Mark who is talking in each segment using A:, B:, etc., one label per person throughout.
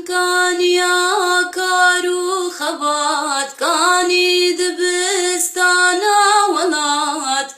A: كاني عكارو خبات كاني دبستانا ولات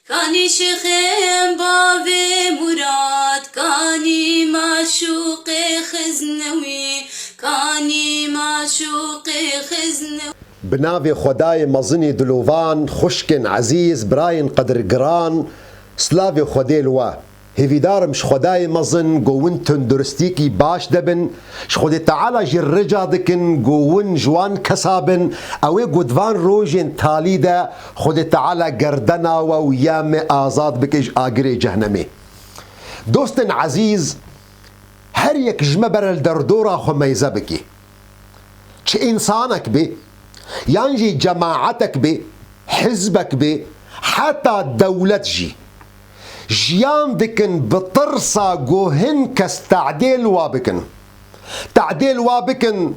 A: كاني شيخين بابي مراد كاني معشوق خزنوي كاني معشوق خزنوي
B: بناوي خداي مزني دلوفان خشكن عزيز براين قدر قران سلافي خدي لوا هيفيدار مش خداي مزن قوونتن درستيكي باش دبن شخدي تعالى جرجا دكن قوون جوان كسابن اوي قدوان روجين تاليدا خدي تعالى قردنا ويام آزاد بكيج آقري جهنمي دوستن عزيز هر يك جمبر الدردورة خميزة بكي چه انسانك بي يعني جماعتك بي حزبك بي حتى دولت جي جيان دكن بطرسا جوهن كستعديل وابكن تعديل وابكن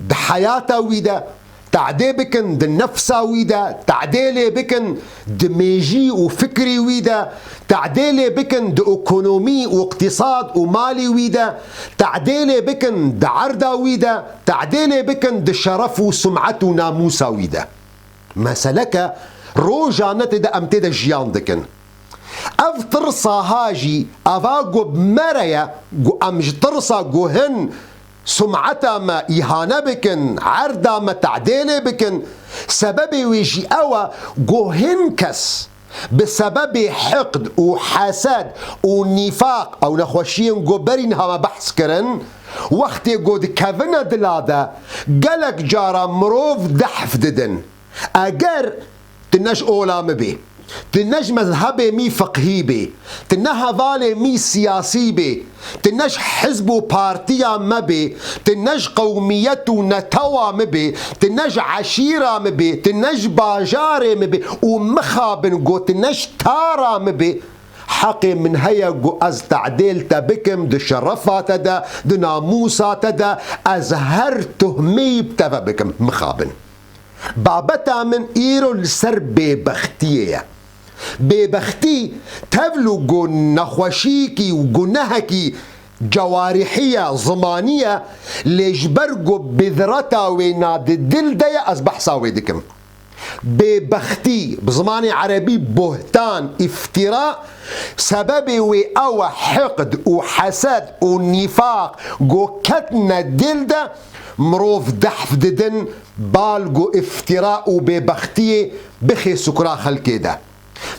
B: بحياته ويدا تعديل بكن دنفسا ويدا تعديل بكن دميجي وفكري ويدا تعديل بكن دأكونومي واقتصاد ومالي ويدا تعديل بكن دعردا ويدا تعديل بكن دشرف وسمعة وناموسا ويدا مسلك روجانت دا امتدا جيان دكن اف ترسا هاجي افاقو بمريا امج ترسا جوهن سمعتا ما إهانة بكن عردا ما تعديل بكن سببي ويجي أوا جوهن كس بسبب حقد وحسد ونفاق او نخوشين جوبرين هما بحث كرن وقت جود كافنا دلادا قالك جارا مروف دحف ددن اگر تنش اولام بي تنش مذهبي مي فقهي بي تنها فالي مي سياسي بي تنش حزب وبارتيا مبي تنش قومية نتوى مبي تنش عشيرة مبي تنش باجاري مبي ومخابن قو تنش تارا مبي حقي من هيا قو از تعديل تبكم دي شرفات دا دي ناموسات دا ازهر تهمي بتفا بكم مخابن بابتا من ايرو السر ببختية ببختي تفلو قو نخوشيكي وقو نهكي جوارحية زمانية لجبرقو بذرتا ويناد الدل ديا أصبح ساوي دكم ببختي بزماني عربي بهتان افتراء سببي وأو حقد وحسد ونفاق قو كتنا الدل دا مروف دحف ددن بالقو افتراء وببختي بخي سكرا خلقي دا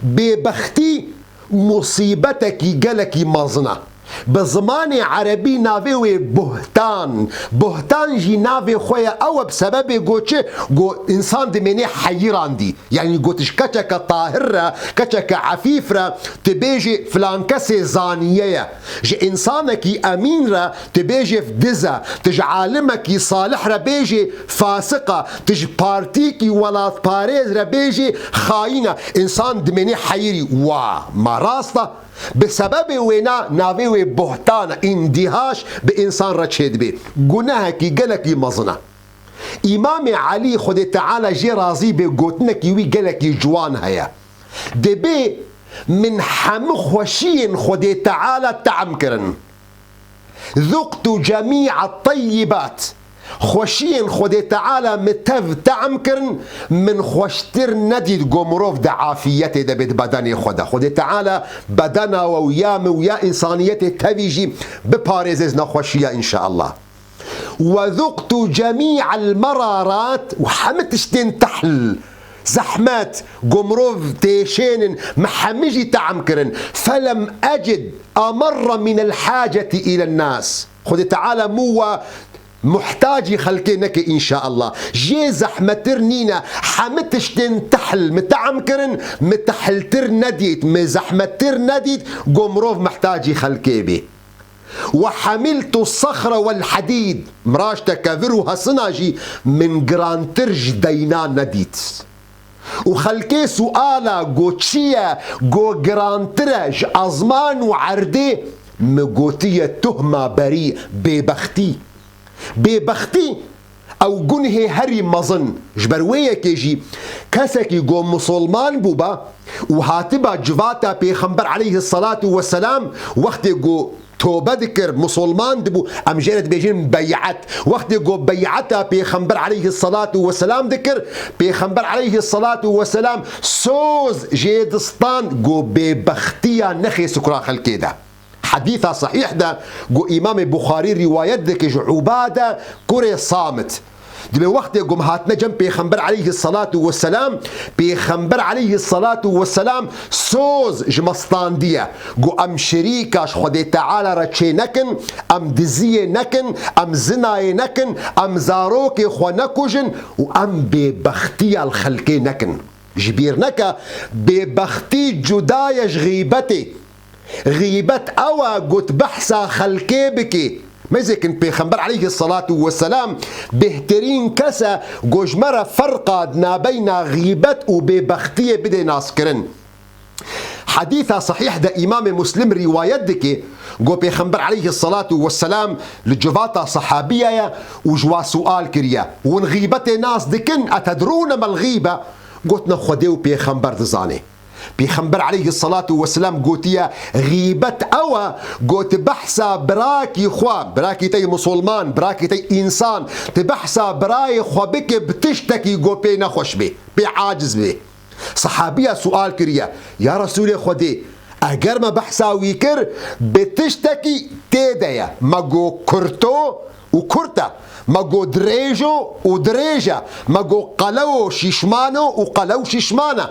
B: ببختي مصيبتك قالك مزنة بزماني عربي نافي بهتان بهتان جي نافي خويا او بسبب قوتش قو انسان دي مني حيران دي يعني قوتش كتك طاهرة كتك عفيفرة تبيجي فلان كسي زانية جي انسانك امين تبيجي في دزا تج عالمك صالح ربيجي فاسقة تج بارتيكي ولا باريز ربيجي خاينة انسان دي مني حيري ما راسته بسبب وينا نافي بهتان اندهاش بإنسان رشيد بي قناهكي قلكي مزنة إمام علي خد تعالى جي رازي بقوتنكي وي قلكي جوان هيا دبي من حمخ وشين خد تعالى تعمكرن ذقت جميع الطيبات خوشين خدي تعالى متف تعمكرن من خوشتر نديد قمروف دعافيتي دا بيت بدني خدي تعالى بدنا ويام ويا إنسانيتي تبيجي بباريزنا خوشية إن شاء الله وذقت جميع المرارات وحمتشتين تحل زحمات قمروف تيشين محمجي تعمكرن فلم أجد أمر من الحاجة إلى الناس خدي تعالى مو محتاجي خلقينك إن شاء الله جي زحمتر نينا حمتشتن تحل متعمكرن متحلتر نديت مزحمتر نديت قمروف محتاجي خلقي بي وحملت الصخر والحديد مراشتا كافرها صناجي من جرانترج دينا نديت وخلقي سؤالا قو تشيا قو جرانترج أزمان وعردي مقوتية تهمة بريء ببختي ببختي او جنه هري مظن جبرويه كيجي كسكي جو مسلمان بوبا وهاتبا جفاتا بيخنبر عليه الصلاة والسلام وقت جو توبه دكر مسلمان دبو ام جرت بيجين بيعت وقت جو بيعتها بيغمبر عليه الصلاه والسلام دكر بيغمبر عليه الصلاه والسلام سوز جيدستان جو ببختيا نخي سكرا خلكيدا حديثة صحيح ده جو إمام بخاري رواية دك جو عبادة كوري صامت دي وقت يقوم هاتنا جنب بيغمبر عليه الصلاة والسلام بيغمبر عليه الصلاة والسلام سوز جمستان ديا جو أم شريكاش خدي تعالى رتشي نكن أم دزيه نكن أم زناي نكن أم زاروكي خو نكوجن وأم ببختي الخلقي نكن جبير نكا ببختي جدايش غيبتي غيبت أوا قد بحثا خلقي بكي مزكن بيغمبر عليه الصلاة والسلام بهترين كسا جوجمرة فرقا ما بين غيبت وببختية بدي ناسكرن حديثة صحيح ده إمام مسلم رواية دكي جو بيغمبر عليه الصلاة والسلام لجواتا صحابية وجوا سؤال كريا ونغيبت ناس دكن أتدرون ما الغيبة قلتنا خديو بيغمبر دزاني بيغمبر عليه الصلاة والسلام قوتيا غيبت أوا قوت بحثا براكي خوا براكي تي مسلمان براكي تي إنسان تبحثا براي خوا بك بتشتكي قو بي نخوش بي بعاجز بي صحابية سؤال كريا يا رسول خدي أجر ما بحثا ويكر بتشتكي تيدايا ما قو كرتو وكرتا ما قو دريجو ودريجة ما قو قلو شيشمانو وقلو شيشمانا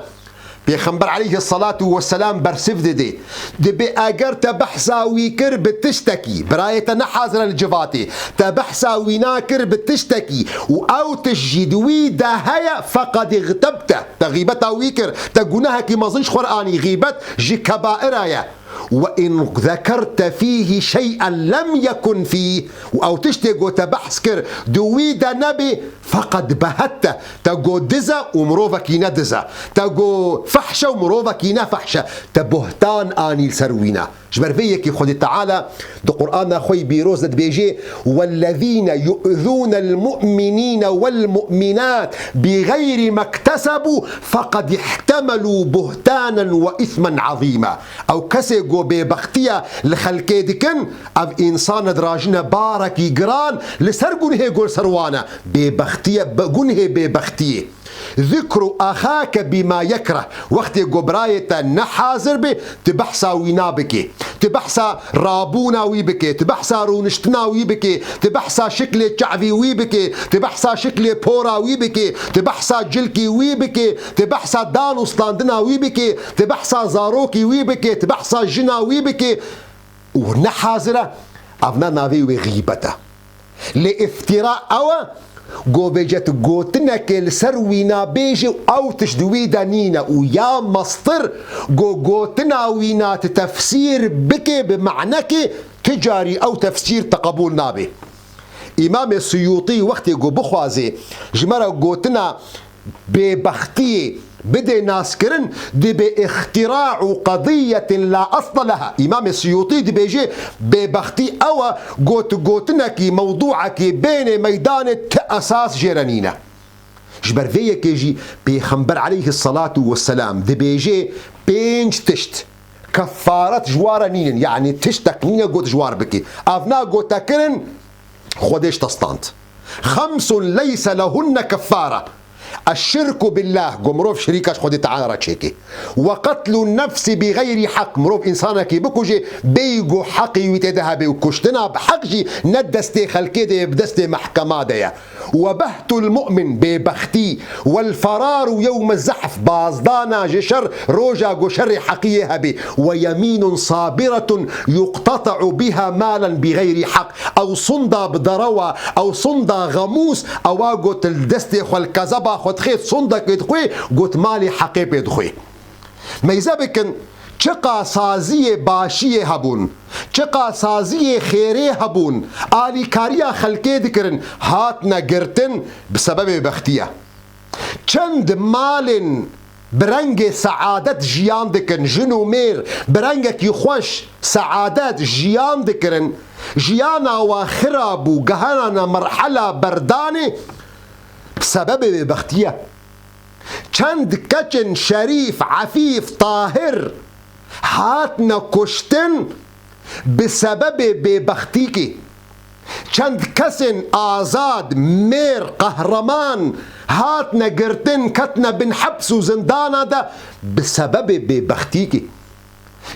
B: بيغمبر عليه الصلاة والسلام برسف دي بأجر تبحثا ويكر بتشتكي براية نحازر الجفاتي تبحثا ويناكر بتشتكي أو تجدوي دهيا فقد اغتبت تغيبتا ويكر تقولها كي مظنش قرآني غيبت جي كبائر وإن ذكرت فيه شيئا لم يكن فيه أو تشتغو تبحثكر دويدا نبي فقد بهت تقو دزا ومروفا كينا دزا تقو فحشة ومروفا كينا فحشة تبهتان آني السروينا جبر فيك خد تعالى دو قرآن خوي بيروز بيجي والذين يؤذون المؤمنين والمؤمنات بغير ما اكتسبوا فقد احتملوا بهتانا وإثما عظيما أو كسيقو ببختية لخلقي دكن أو إنسان دراجنا باركي قران لسرقون هي قول سروانا ببختية بقونه ببختية ذكر أخاك بما يكره وقت قبراية نحازر به تبحثا وينابكي تبحثا رابونا ويبكي تبحثا رونشتنا ويبكي تبحثا شكل شعبي ويبكي تبحثا شكل بورا ويبكي تبحثا جلكي ويبكي تبحثا دانو سلاندنا ويبكي تبحثا زاروكي ويبكي تبحثا جنا ويبكي ونحازرة أفنا نافي وغيبته لافتراء أو جو بيجت جوتنا كل سروينا بيجي أو تشدوي دانينا ويا مصدر جوتنا وينا تفسير بك بمعنك تجاري أو تفسير تقبول نابي إمام السيوطي وقت جو بخوازي جمرة جوتنا ببختي بدي ناسكرن دي باختراع قضية لا أصل لها إمام السيوطي دي بيجي ببختي أو قوتنكي موضوعكي بين ميدان أساس جيرانينا جبر فيك يجي بيغمبر عليه الصلاة والسلام دي بيجي بينج تشت كفارة جوار نين يعني تشتك نين قوت جوار بكي أفنا قوتكرن خودش تستانت 5 ليس لهن كفارة الشرك بالله قمروف شريكاش خدي تعالى راتشيكي وقتل النفس بغير حق مروف إنسانك بكوجي بيجو حقي ويتدها وكشتنا بحقجي ندستي خلكيدي بدستي محكمة ديا وبهت المؤمن ببختي والفرار يوم الزحف بازدانا جشر روجا جشر حقيه بي ويمين صابرة يقتطع بها مالا بغير حق أو صندا بدروى أو صندا غموس أو قلت الدستي والكذبة خد خيط صندق يدخوي قلت مالي حقي بيدخوي ما يزابكن چقا سازی باشی هبون چقا سازی خیره هبون آلی کاریا خلقه دکرن هات نگرتن بسبب بختیه چند مال برنگ سعادت جیان دکن جنو میر برنگك يخوش سعادت جیان دکرن جیانا و خراب و گهانا مرحله بردانه بسبب بختیه چند کچن شریف عفیف طاهر هاتنا كشتن بسبب ببختيكي چند کسن آزاد میر قهرمان هاتنا گرتن کتنا بن حبس و زندانا دا بسبب ببختيكي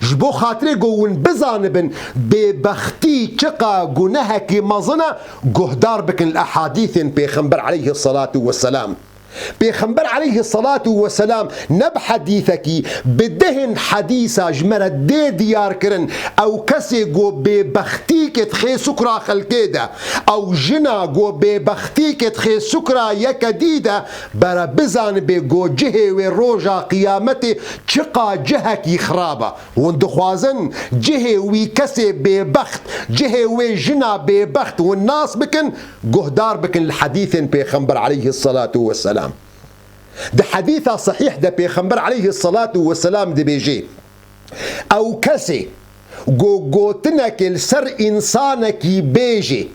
B: جبو خاطري قوون بزانبن ببختي چقا گناهكي مظنا قهدار بكن الأحاديث بيخنبر عليه الصلاة والسلام. بيخنبر عليه الصلاة والسلام نب حديثكي بدهن حديثا جمرة دي ديار كرن او كسي قو ببختيك تخي سكرا خلقيدا او جنا قو ببختيك تخي سكرا يكديدا برا بزان بقو جهي وروجا قيامتي چقا جهكي خرابا وندخوازن جهي وي كسي ببخت جهي وي جنا ببخت والناس بكن قهدار بكن الحديث بيخنبر عليه الصلاة والسلام. ده حديثة صحيح ده بيخنبر عليه الصلاة والسلام ده بيجي او كسي قوتنك السر انسانك بيجي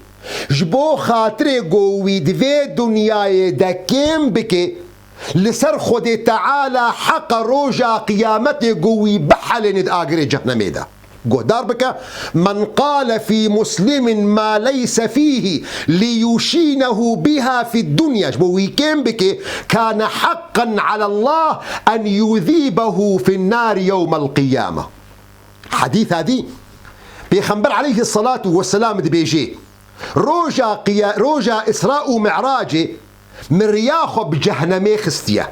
B: جبو خاطري ويدفي دنياي ده كيم بكي لسر خدي تعالى حق روجا قيامتي قوي بحل ند آقري جهنمي ده قهدار بك من قال في مسلم ما ليس فيه ليشينه بها في الدنيا ويكين بك كان حقا على الله أن يذيبه في النار يوم القيامة. حديث هذه بيخنبر عليه الصلاة والسلام دي بيجي روجا إسراء ومعراجي من رياخو بجهنمي خستيه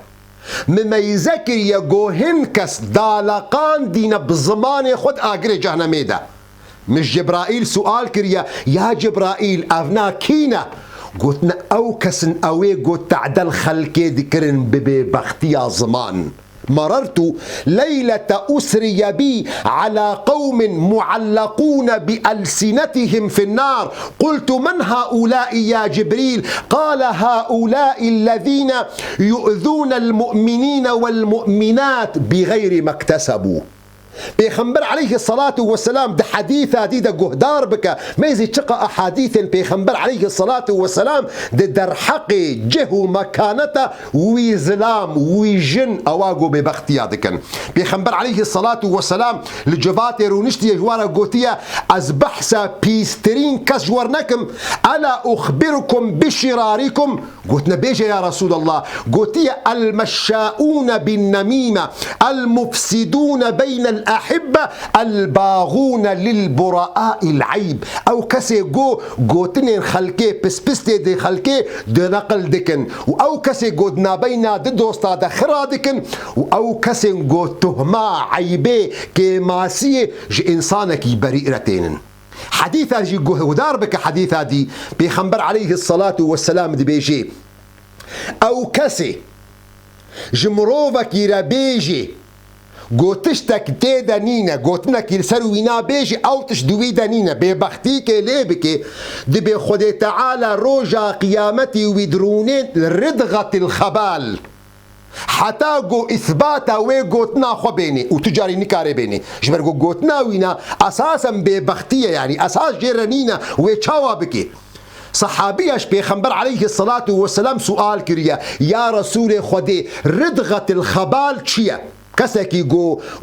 B: مما يذكر يقوهن كس دالقان دينا بزمان خود آقري جهنمي ده. مش جبرائيل سؤال كريا يا جبرائيل أفنا كينا قلتنا أو كسن أوي قلت تعدل خلقي ذكرن ببختيا زمان. مررت ليلة أسري بي على قوم معلقون بألسنتهم في النار قلت من هؤلاء يا جبريل؟ قال هؤلاء الذين يؤذون المؤمنين والمؤمنات بغير ما اكتسبوا. بيخنبر عليه الصلاة والسلام ده حديثة دي ده قهدار بك ما يزي تشقى أحاديث بيخنبر عليه الصلاة والسلام ده درحقي جهو مكانته ويزلام ويجن أواقو ببختيا دكن. بيخنبر عليه الصلاة والسلام لجباتي رونشتي جوارا قوتيا از بحثا بيسترين كس جوارنكم ألا أخبركم بشراركم؟ قلتنا بيجي يا رسول الله قوتيا المشاؤون بالنميمة المفسدون بين الأحبة الباغون للبراء العيب أو كسي قوتنين خلقي بسبستي دي خلقي دي نقل دكن أو كسي قود نابينا دي دوستا دخرا دكن أو كسي قود تهما عيبي كماسية جي إنسانك بريئرتين. حديثة جي قهدار بك حديثة دي بيخنبر عليه الصلاة والسلام دي بيجي أو كسي جمروفك يرابيجي قوتشتك تيدا نينا قوتنك يسروينا بيجي او تشدويدا نينا ببختيك ليبك دي بخدي تعالى روجا قيامتي ويدرونين ردغة الخبال حتى قو إثباتا وقوتنا خبيني وتجاري نكاري بيني جبر قوتنا وينا أساسا ببختية يعني أساس جيرانينا ويتشاوا بكي. صحابيش بيخنبر عليه الصلاة والسلام سؤال كريا يا رسول خدي ردغة الخبال چيا كسكي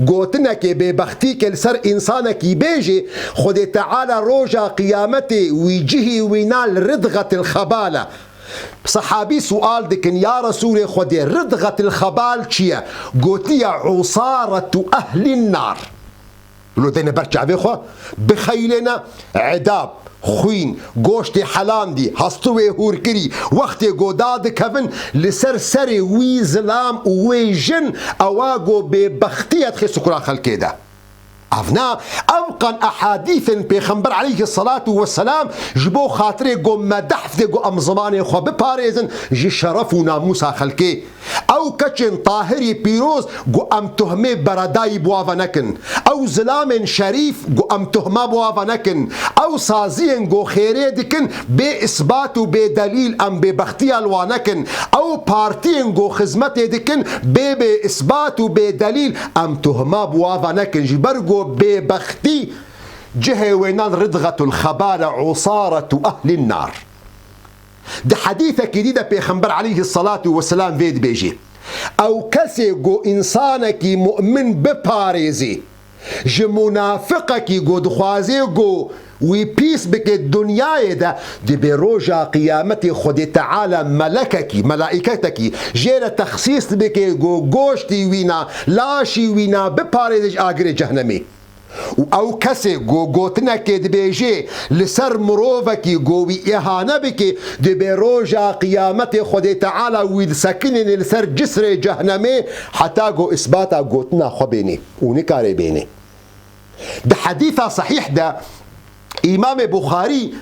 B: قوتنك ببختيك السر إنسانك بيجي خدي تعالى روجا قيامتي ويجيه وينال ردغة الخبالة. صحابي سؤال دكن يا رسول خدي ردغة الخبال چيا قوتي عصارة أهل النار. لو دينا برجع بيخوا بخيلنا عداب خوين گوشت حلام دي هستوي هوركري وقت قوداد كفن لسر سري وي زلام وي جن اواغو ببختية خي سكرا خلقي ده. أفنا أبقى أحاديث بيخنبر عليه الصلاة والسلام جبو خاطري قم مدحف دي قم زماني خو بباريزن جي شرف وناموسا خلقي أو كتشن طاهري بيروز قم تهمي برداي بوافنكن أو زلام شريف قم تهما بوافنكن أو سازين قو خيري دكن بإثبات وبدليل أم ببختي الوانكن أو بارتين قو خزمتي دكن بإثبات وبدليل أم تهما بوافنكن جبرقو ببختي جهة وينان ردغة الخبالة عصارة أهل النار. ده حديثة كديدة بيخنبر عليه الصلاة والسلام فيد بيجي أو كسي قو إنسانك مؤمن بباريزي ji munafıqekî got dixwaze got wî pîs bike dunyayê de dibe roja qiyametê Xwedê Teala melekekî melaîketekî jê re texsîs bike got goştî wî na laşî wî na biparêze ji agirê cehennemê. و او کسی گوتنکی دبیجی لسر مروفکی گوی احانه بکی دبی روژا قیامت خود تعالی وید سکنین لسر جسر جهنمی حتی گو اثباتا گوتنا خو بینی و نکاری بینی. ده حدیث صحیح ده امام بخاری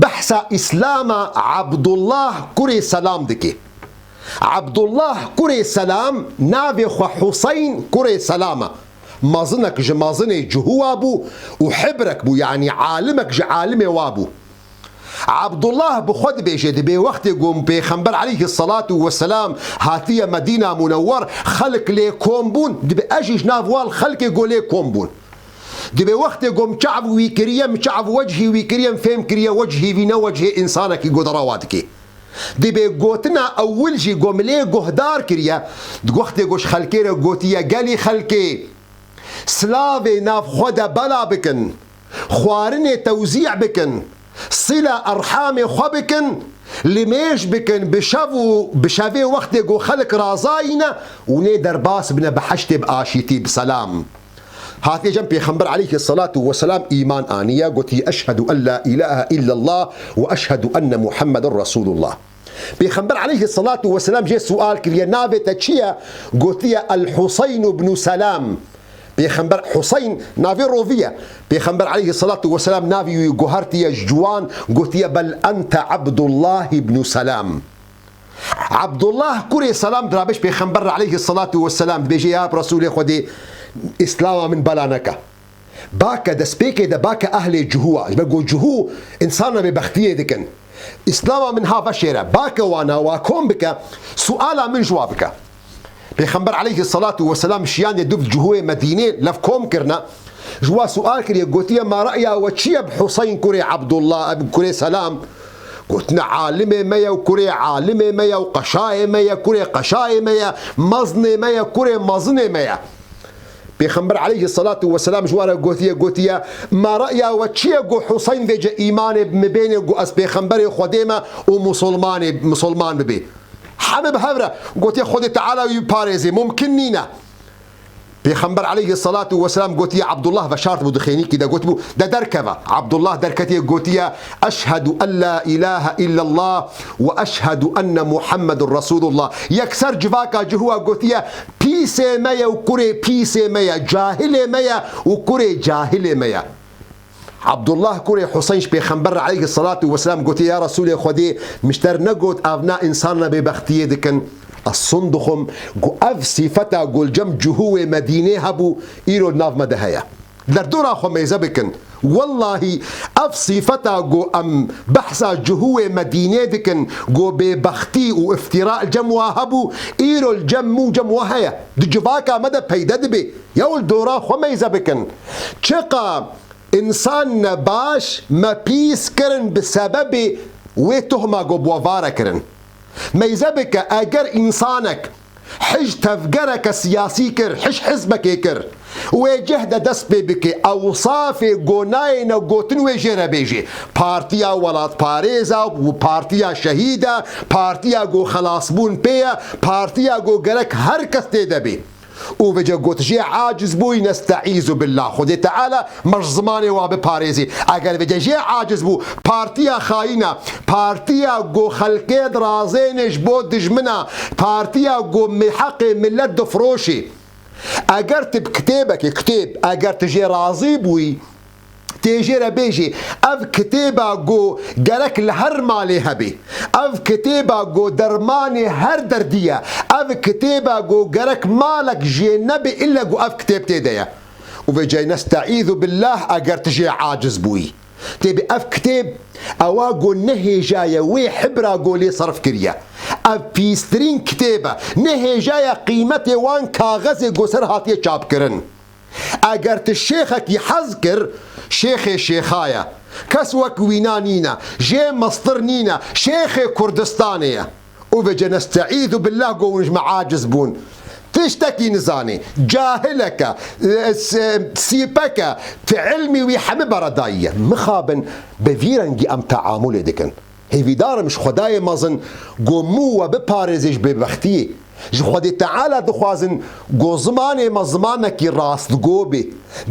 B: بحث اسلام عبدالله کری سلام دکی. عبدالله کری سلام ناوی خو حسین کری سلامه مازنك جي مازني جهوا بو وحبرك بو يعني عالمك جي عالمي وابو. عبد الله بخد بيجي بي وقت يقوم بيخنبر عليه الصلاة والسلام هاتية مدينة منور خلق لي كومبون دبي اجي جنافوال خلق يقول لي كومبون دبي وقت يقوم شعب ويكريم شعب وجهي ويكريم فهم كريا وجهي فينا وجه انسانك يقول رواتك دبي قوتنا اول جي قوم لي قهدار كريا وقت يقوش خلقير قوتيا قالي خلقي سلاوي ناف خدا بلا بكن خوارني توزيع بكن صلة أرحام خو بكن لميش بكن بشافي وقت يقو خلق رازاينا ونيدر باس بنا بحشت بآشيتي بسلام. هاتي جنب بيخنبر عليه الصلاة والسلام إيمان آنية قلت أشهد أن لا إله إلا الله وأشهد أن محمد رسول الله. بيخنبر عليه الصلاة والسلام جي سؤال كريا نافي تتشيا قلت الحسين بن سلام بيخنبر حسين نافي روفية بيخنبر عليه الصلاة والسلام نافي جوهرتي جوان قلت بل أنت عبد الله بن سلام. عبد الله كوري سلام درابش بيخنبر عليه الصلاة والسلام بيجي يا رسول خدي إسلام من بلانك باكا دسبيكي دا باكا أهل جهوة بقول جهو إنسانا ببختية دكن إسلام من هذا الشيرة باكا وانا واكم بك سؤالا من جوابك. بيخنبر عليه الصلاة والسلام شيان يدوب جهوة مدينة لفكم كرنا جوا سؤال كري قلت ما رأيه وشي بحسين كري عبد الله كري سلام قلتنا عالمة ميا وكري عالمة ميا وقشاية ميا كري قشاية ميا مزنة ميا كري مزنة ميا. بيخنبر عليه الصلاة والسلام جوارا قلت ما رأيه وشي قو حسين فيجا إيمان مبين قو أس بيخنبر خديمة ومسلمان ببي حمب هبرة قلت يا خدي تعالى يباريزي ممكن نينا. بيخنبر عليه الصلاة والسلام قلت يا عبد الله بشارت بدخيني كده قلت بو ده دركبة عبد الله دركتي قلت يا أشهد أن لا إله إلا الله وأشهد أن محمد رسول الله يكسر جفاكا جهوا قلت يا بيسي ميا وكري بيسي ميا جاهلي ميا وكري جاهلي ميا. عبد الله كوري حسين بيخنبر عليه الصلاة والسلام قلت يا رسول خدي مشتر نقول أبناء إنساننا ببختية دكن الصندخم قو أف صفتا قول جم جهوة مدينة هبو إيرو ناف مدهيا لردورا خميزة بكن والله أف صفتا قو أم بحثا جهوة مدينة دكن قو ببختي وافتراء الجموة هبو إيرو الجمو جموة هيا دي جفاكا مدى بيدد بي يول دورا خميزة بكن چقا انسان باش ما بيس كرن بسبب ويتهما قو بوفارة كرن ميزبك اگر انسانك حج تفجرك سياسي كر حج حزبك كر وجهد دس بك اوصاف قناين وقوتن وجيرا بيجي بارتيا ولات باريزا وبارتيا شهيدة بارتيا قو خلاصبون بيا بارتيا قو قرك هركس تيدبي وفجأة قلت جي عاجز بوي نستعيذ بالله خدي تعالى مش زماني وابي باريزي اگر فجأة جي عاجز بو بارتيا خاينة بارتيا قو خلقيد رازينش بود دجمنا بارتيا قو محق ملت دفروشي اگر تب كتابك كتاب اگر تجي رازي بوي تيجي بيجي اف كتابة جو جرك الهر مالي هبي اف كتابة جو درماني هر دردية اف كتابة جو جرك مالك جي نبي الا جو اف كتاب تيديا وفي نستعيذ بالله اگر تجي عاجز بوي تبي اف كتاب اواجو نهي جاية وي حبرة قولي صرف كريا اف بيسترين كتابة نهي جاية قيمتي وان كاغزي قسر هاتي شاب كرن اگر تشيخك يحذكر شيخي شيخايا كسوك وينانينا جي مصدر نينا شيخي كردستانيا وفجا نستعيذ بالله قول نجمع عاجز بون تشتكي نزاني جاهلك سيبك في علمي ويحمي برداية مخابن بفيرنجي ام تعامل دكن هيفي دار مش خداي مازن قومو وبباريزش ببختيه ji Xwedê Teala dixwazin got zimanê me zimanekî rastgo bê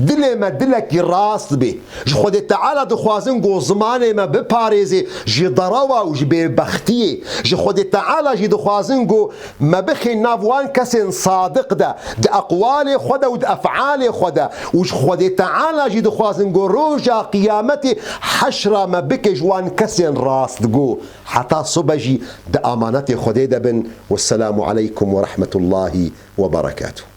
B: dilê me dilekî rast bê ji Xwedê Teala dixwazin got zimanê me biparêzê ji derawa û ji bêbextiyê ji Xwedê Teala jî dixwazin got me bixê nav wan kesên sadiq de di eqwalê xwe de û di efalê xwe de û ji Xwedê Teala jî dixwazin got roja qiyametê heşra me bike ji wan kesên rastgo heta sobe jî di amanetê Xwedê de bin. Wesselamu aleykum ورحمة الله وبركاته.